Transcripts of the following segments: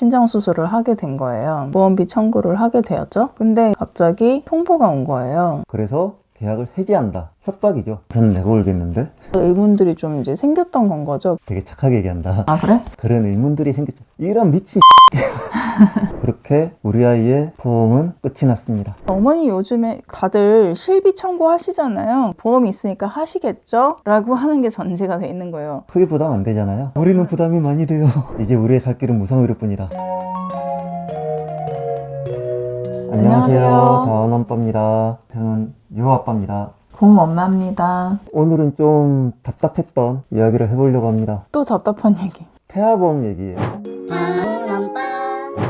심장 수술을 하게 된 거예요. 보험비 청구를 하게 되었죠. 근데 갑자기 통보가 온 거예요. 그래서 계약을 해지한다. 협박이죠. 돈 내고 울겠는데? 의문들이 좀 이제 생겼던 건 거죠. 되게 착하게 얘기한다. 아, 그래? 그런 의문들이 생겼죠. 이런 미친 그렇게 우리 아이의 보험은 끝이 났습니다. 어머니 요즘에 다들 실비 청구하시잖아요. 보험이 있으니까 하시겠죠? 라고 하는 게 전제가 돼 있는 거예요. 크게 부담 안 되잖아요. 우리는 부담이 많이 돼요. 이제 우리의 살 길은 무상의료뿐이다. 안녕하세요. 다원엄빠입니다. 저는 유아빠입니다. 공엄마입니다. 오늘은 좀 답답했던 이야기를 해보려고 합니다. 또 답답한 얘기. 태아보험 얘기예요.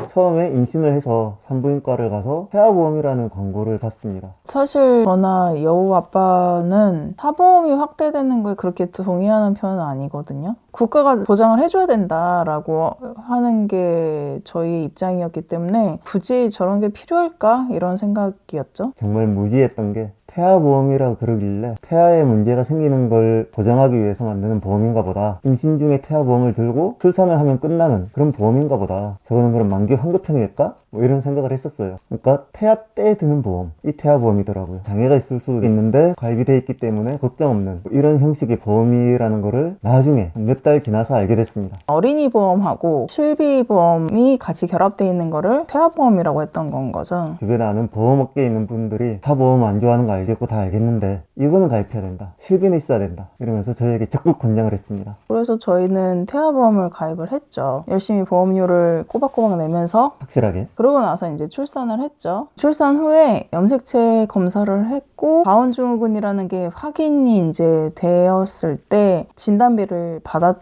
처음에 임신을 해서 산부인과를 가서 태아보험이라는 광고를 봤습니다. 사실 저나 여우 아빠는 사보험이 확대되는 거에 그렇게 동의하는 편은 아니거든요. 국가가 보장을 해줘야 된다라고 하는 게 저희 입장이었기 때문에 굳이 저런 게 필요할까? 이런 생각이었죠. 정말 무지했던 게 태아보험이라 그러길래 태아에 문제가 생기는 걸 보장하기 위해서 만드는 보험인가 보다. 임신 중에 태아보험을 들고 출산을 하면 끝나는 그런 보험인가 보다. 저거는 그럼 만기 환급형일까? 뭐 이런 생각을 했었어요. 그러니까 태아 때 드는 보험, 이 태아보험이더라고요. 장애가 있을 수 있는데 가입이 돼 있기 때문에 걱정 없는 이런 형식의 보험이라는 거를 나중에 몇 달 지나서 알게 됐습니다. 어린이 보험하고 실비 보험이 같이 결합되어 있는 거를 태아보험이라고 했던 건 거죠. 주변에 아는 보험업계에 있는 분들이 태아보험 안 좋아하는 거 알겠고 다 알겠는데 이거는 가입해야 된다. 실비는 있어야 된다. 이러면서 저에게 적극 권장을 했습니다. 그래서 저희는 태아보험을 가입을 했죠. 열심히 보험료를 꼬박꼬박 내면서 확실하게. 그러고 나서 이제 출산을 했죠. 출산 후에 염색체 검사를 했고 다운증후군이라는 게 확인이 이제 되었을 때 진단비를 받았죠.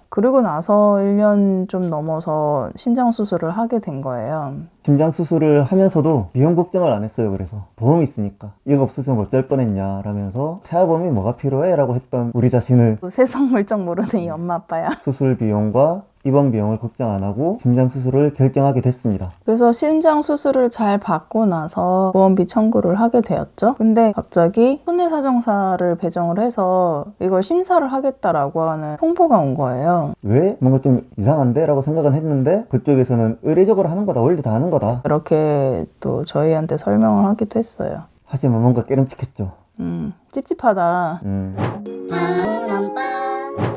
그리고 나서 1년 좀 넘어서 심장 수술을 하게 된 거예요. 심장 수술을 하면서도 비용 걱정을 안 했어요. 그래서 보험이 있으니까 이거 없었으면 어쩔 뻔했냐 라면서 태아보험이 뭐가 필요해? 라고 했던 우리 자신을 세상 물정 모르는 이 엄마 아빠야. 수술 비용과 입원 비용을 걱정 안 하고 심장 수술을 결정하게 됐습니다. 그래서 심장 수술을 잘 받고 나서 보험비 청구를 하게 되었죠. 근데 갑자기 손해사정사를 배정을 해서 이걸 심사를 하겠다라고 하는 통보가 온 거예요. 왜? 뭔가 좀 이상한데? 라고 생각은 했는데 그쪽에서는 의례적으로 하는 거다. 원래 다 하는 거다. 그렇게 또 저희한테 설명을 하기도 했어요. 하지만 뭔가 깨름칙했죠. 찝찝하다.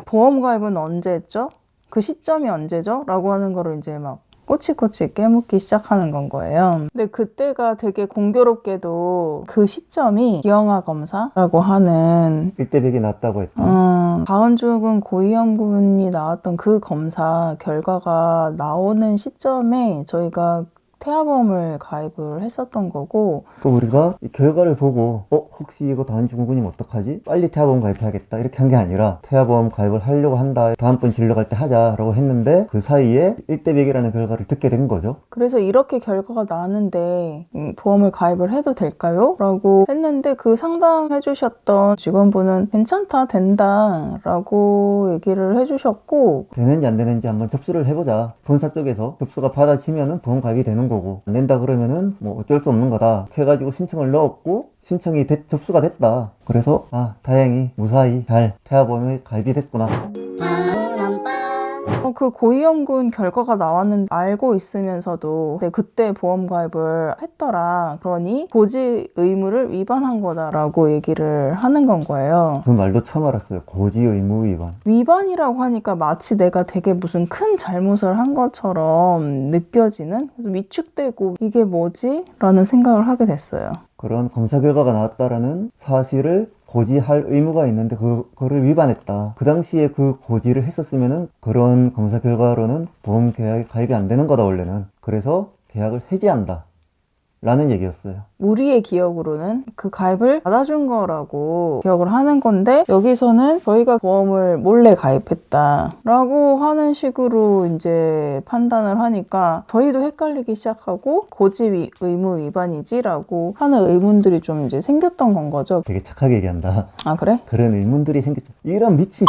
보험 가입은 언제 했죠? 그 시점이 언제죠? 라고 하는 거를 이제 막 꼬치꼬치 깨묻기 시작하는 건 거예요. 근데 그때가 되게 공교롭게도 그 시점이 기형아 검사라고 하는 1대100이 났다고 했던 가은증후군 고위험군이 나왔던 그 검사 결과가 나오는 시점에 저희가 태아보험을 가입을 했었던 거고 또 우리가 이 결과를 보고 혹시 이거 다운증후군이면 어떡하지? 빨리 태아보험 가입해야겠다 이렇게 한 게 아니라 태아보험 가입을 하려고 한다. 다음번 진료 갈 때 하자 라고 했는데 그 사이에 1대100이라는 결과를 듣게 된 거죠. 그래서 이렇게 결과가 나왔는데 보험을 가입을 해도 될까요? 라고 했는데 그 상담해 주셨던 직원분은 괜찮다 된다 라고 얘기를 해주셨고 되는지 안 되는지 한번 접수를 해보자. 본사 쪽에서 접수가 받아지면은 보험 가입이 되는 거고 안 된다 그러면은 뭐 어쩔 수 없는 거다 해가지고 신청을 넣었고 신청이 접수가 됐다. 그래서 다행히 무사히 잘 태아보험에 가입이 됐구나. 그 고위험군 결과가 나왔는데 알고 있으면서도 그때 보험 가입을 했더라. 그러니 고지 의무를 위반한 거다라고 얘기를 하는 건 거예요. 그 말도 처음 알았어요. 고지 의무 위반. 위반이라고 하니까 마치 내가 되게 무슨 큰 잘못을 한 것처럼 느껴지는 위축되고 이게 뭐지? 라는 생각을 하게 됐어요. 그런 검사 결과가 나왔다라는 사실을 고지할 의무가 있는데 그거를 위반했다. 그 당시에 그 고지를 했었으면은 그런 검사 결과로는 보험 계약에 가입이 안 되는 거다 원래는. 그래서 계약을 해지한다 라는 얘기였어요. 우리의 기억으로는 그 가입을 받아준 거라고 기억을 하는 건데 여기서는 저희가 보험을 몰래 가입했다 라고 하는 식으로 이제 판단을 하니까 저희도 헷갈리기 시작하고 고지 의무 위반이지 라고 하는 의문들이 좀 이제 생겼던 건 거죠. 되게 착하게 얘기한다. 아, 그래? 그런 의문들이 생겼죠. 이런 미친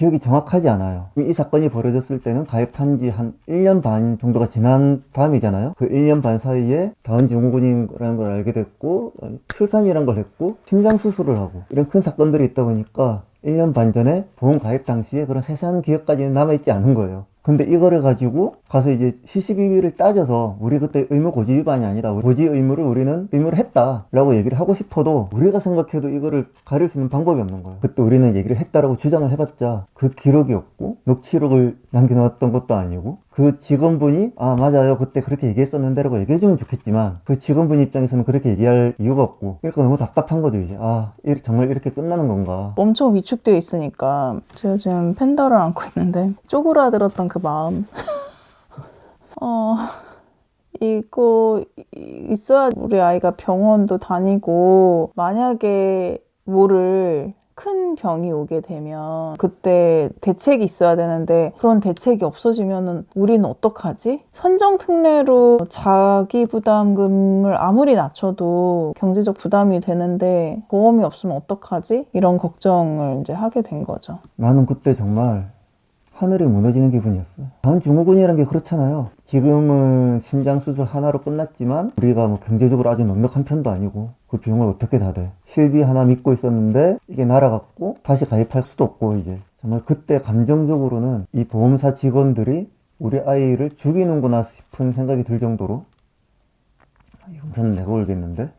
기억이 정확하지 않아요. 이 사건이 벌어졌을 때는 가입한 지 한 1년 반 정도가 지난 다음이잖아요. 그 1년 반 사이에 다운증후군이라는 걸 알게 됐고 출산이란 걸 했고 심장 수술을 하고 이런 큰 사건들이 있다 보니까 1년 반 전에 보험 가입 당시에 그런 세세한 기억까지는 남아있지 않은 거예요. 근데 이거를 가지고 가서 이제 시시비비를 따져서 우리 그때 의무 고지 위반이 아니다. 고지 의무를 우리는 의무를 했다라고 얘기를 하고 싶어도 우리가 생각해도 이거를 가릴 수 있는 방법이 없는 거예요. 그때 우리는 얘기를 했다라고 주장을 해봤자 그 기록이 없고 녹취록을 남겨놓았던 것도 아니고 그 직원분이 아 맞아요 그때 그렇게 얘기했었는데 라고 얘기해주면 좋겠지만 그 직원분 입장에서는 그렇게 얘기할 이유가 없고 그러니까 너무 답답한 거죠. 이제 정말 이렇게 끝나는 건가. 엄청 위축되어 있으니까 제가 지금 펜더를 안고 있는데 쪼그라들었던 그 마음 이거 있어야 우리 아이가 병원도 다니고 만약에 모를 큰 병이 오게 되면 그때 대책이 있어야 되는데 그런 대책이 없어지면은 우리는 어떡하지? 산정특례로 자기 부담금을 아무리 낮춰도 경제적 부담이 되는데 보험이 없으면 어떡하지? 이런 걱정을 이제 하게 된 거죠. 나는 그때 정말 하늘이 무너지는 기분이었어. 다운증후군이라는 게 그렇잖아요. 지금은 심장 수술 하나로 끝났지만 우리가 뭐 경제적으로 아주 넉넉한 편도 아니고 그 비용을 어떻게 다 돼. 실비 하나 믿고 있었는데 이게 날아갔고 다시 가입할 수도 없고 이제 정말 그때 감정적으로는 이 보험사 직원들이 우리 아이를 죽이는구나 싶은 생각이 들 정도로 이건 편은 내가 울겠는데.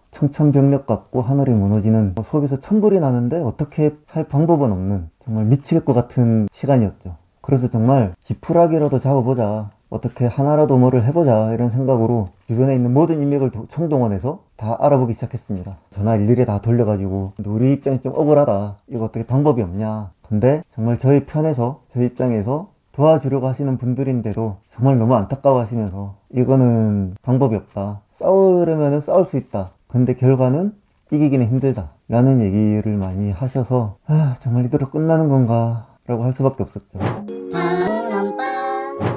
청천벽력 같고 하늘이 무너지는 속에서 천불이 나는데 어떻게 할 방법은 없는 정말 미칠 것 같은 시간이었죠. 그래서 정말 지푸라기라도 잡아보자, 어떻게 하나라도 뭐를 해보자 이런 생각으로 주변에 있는 모든 인맥을 총동원해서 다 알아보기 시작했습니다. 전화 일일이 다 돌려가지고 우리 입장이 좀 억울하다, 이거 어떻게 방법이 없냐. 근데 정말 저희 편에서 저희 입장에서 도와주려고 하시는 분들인데도 정말 너무 안타까워 하시면서 이거는 방법이 없다, 싸우려면 싸울 수 있다, 근데 결과는 이기기는 힘들다 라는 얘기를 많이 하셔서 정말 이대로 끝나는 건가 라고 할 수밖에 없었죠.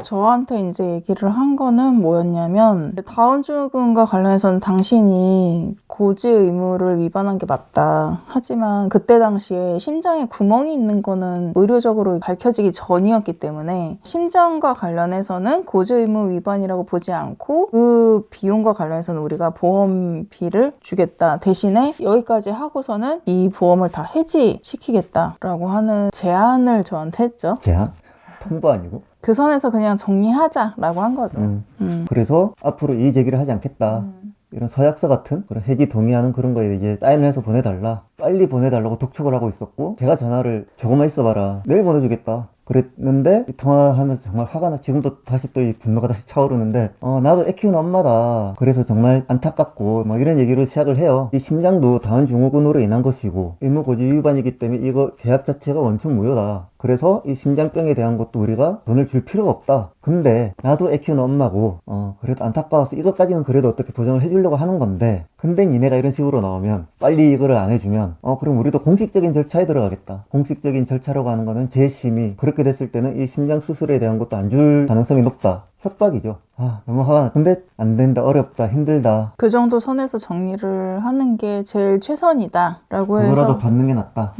저한테 이제 얘기를 한 거는 뭐였냐면 다운증후군과 관련해서는 당신이 고지 의무를 위반한 게 맞다. 하지만 그때 당시에 심장에 구멍이 있는 거는 의료적으로 밝혀지기 전이었기 때문에 심장과 관련해서는 고지 의무 위반이라고 보지 않고 그 비용과 관련해서는 우리가 보험비를 주겠다. 대신에 여기까지 하고서는 이 보험을 다 해지시키겠다라고 하는 제안을 저한테 했죠. 제안? 통보 아니고? 그 선에서 그냥 정리하자라고 한 거죠. 그래서 앞으로 이의 제기를 하지 않겠다. 이런 서약서 같은 그런 해지 동의하는 그런 거에 이제 사인을 해서 보내달라. 빨리 보내달라고 독촉을 하고 있었고, 제가 전화를 조금만 있어봐라, 내일 보내주겠다 그랬는데, 이 통화하면서 정말 화가 나. 지금도 다시 또 이 분노가 다시 차오르는데, 나도 애 키우는 엄마다. 그래서 정말 안타깝고 뭐 이런 얘기로 시작을 해요. 이 심장도 다운증후군으로 인한 것이고 의무고지 위반이기 때문에 이거 계약 자체가 원천 무효다. 그래서 이 심장병에 대한 것도 우리가 돈을 줄 필요가 없다. 근데 나도 애 키우는 엄마고 그래도 안타까워서 이것까지는 그래도 어떻게 보정을 해주려고 하는 건데, 근데 니네가 이런 식으로 나오면, 빨리 이거를 안 해주면 그럼 우리도 공식적인 절차에 들어가겠다. 공식적인 절차라고 하는 거는 재심이, 그렇게 됐을 때는 이 심장 수술에 대한 것도 안 줄 가능성이 높다. 협박이죠. 너무 화가 나. 근데 안 된다, 어렵다, 힘들다. 그 정도 선에서 정리를 하는 게 제일 최선이다라고 해서 그거라도 받는 게 낫다.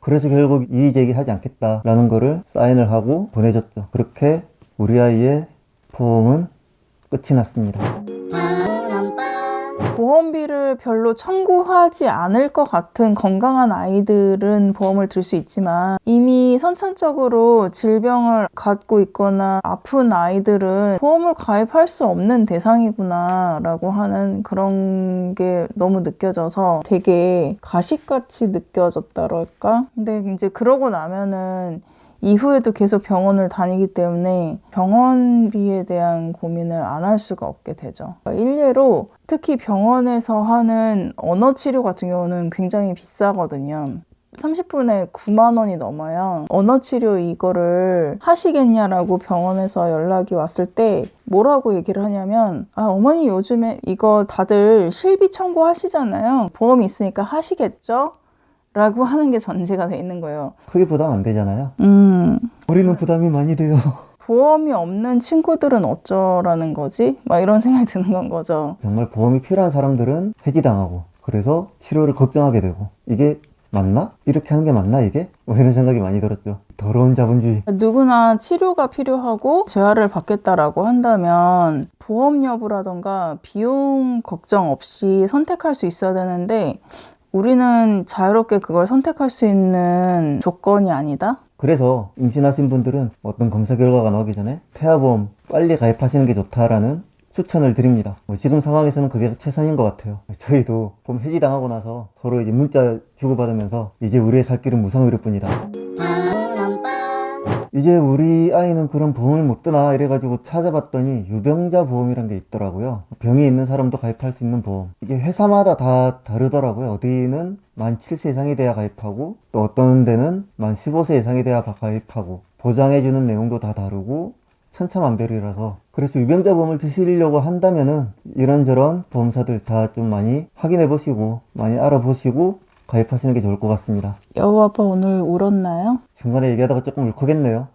그래서 결국 이의 제기하지 않겠다라는 거를 사인을 하고 보내줬죠. 그렇게 우리 아이의 보험은 끝이 났습니다. 보험비를 별로 청구하지 않을 것 같은 건강한 아이들은 보험을 들 수 있지만, 이미 선천적으로 질병을 갖고 있거나 아픈 아이들은 보험을 가입할 수 없는 대상이구나 라고 하는 그런 게 너무 느껴져서 되게 가식같이 느껴졌다랄까? 근데 이제 그러고 나면은 이후에도 계속 병원을 다니기 때문에 병원비에 대한 고민을 안 할 수가 없게 되죠. 일례로 특히 병원에서 하는 언어치료 같은 경우는 굉장히 비싸거든요. 30분에 9만 원이 넘어요. 언어치료 이거를 하시겠냐라고 병원에서 연락이 왔을 때 뭐라고 얘기를 하냐면, 어머니 요즘에 이거 다들 실비 청구하시잖아요. 보험이 있으니까 하시겠죠? 라고 하는 게 전제가 돼 있는 거예요. 크게 부담 안 되잖아요. 우리는 부담이 많이 돼요. 보험이 없는 친구들은 어쩌라는 거지? 막 이런 생각이 드는 건 거죠. 정말 보험이 필요한 사람들은 해지당하고, 그래서 치료를 걱정하게 되고, 이게 맞나? 이렇게 하는 게 맞나 이게? 뭐 이런 생각이 많이 들었죠. 더러운 자본주의. 누구나 치료가 필요하고 재활을 받겠다라고 한다면 보험 여부라던가 비용 걱정 없이 선택할 수 있어야 되는데 우리는 자유롭게 그걸 선택할 수 있는 조건이 아니다? 그래서 임신하신 분들은 어떤 검사 결과가 나오기 전에 태아보험 빨리 가입하시는 게 좋다라는 추천을 드립니다. 지금 상황에서는 그게 최선인 것 같아요. 저희도 보험 해지당하고 나서 서로 이제 문자 주고받으면서 이제 우리의 살 길은 무상의료 뿐이다. 이제 우리 아이는 그런 보험을 못 드나 이래가지고 찾아봤더니 유병자 보험이란 게 있더라고요. 병이 있는 사람도 가입할 수 있는 보험. 이게 회사마다 다 다르더라고요. 어디는 만 7세 이상이 돼야 가입하고 또 어떤 데는 만 15세 이상이 돼야 가입하고 보장해주는 내용도 다 다르고 천차만별이라서 그래서 유병자 보험을 드시려고 한다면은 이런저런 보험사들 다 좀 많이 확인해 보시고 많이 알아보시고 가입하시는 게 좋을 것 같습니다. 여보 아빠 오늘 울었나요? 중간에 얘기하다가 조금 울컥했네요.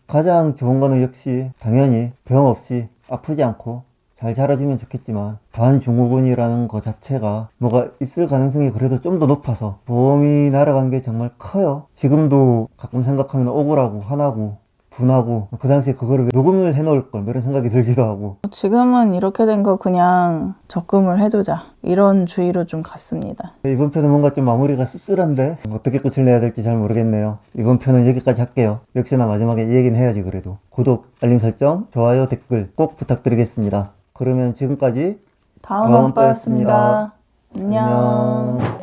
가장 좋은 거는 역시 당연히 병 없이 아프지 않고 잘 자라주면 좋겠지만 반증후군이라는 거 자체가 뭐가 있을 가능성이 그래도 좀 더 높아서 보험이 날아간 게 정말 커요. 지금도 가끔 생각하면 억울하고 화나고 분하고 그 당시에 그거를 왜 녹음을 해놓을 걸 이런 생각이 들기도 하고 지금은 이렇게 된 거 그냥 적금을 해두자 이런 주의로 좀 갔습니다. 이번 편은 뭔가 좀 마무리가 씁쓸한데 어떻게 끝을 내야 될지 잘 모르겠네요. 이번 편은 여기까지 할게요. 역시나 마지막에 이 얘기는 해야지. 그래도 구독, 알림 설정, 좋아요, 댓글 꼭 부탁드리겠습니다. 그러면 지금까지 다음 아빠였습니다. 안녕.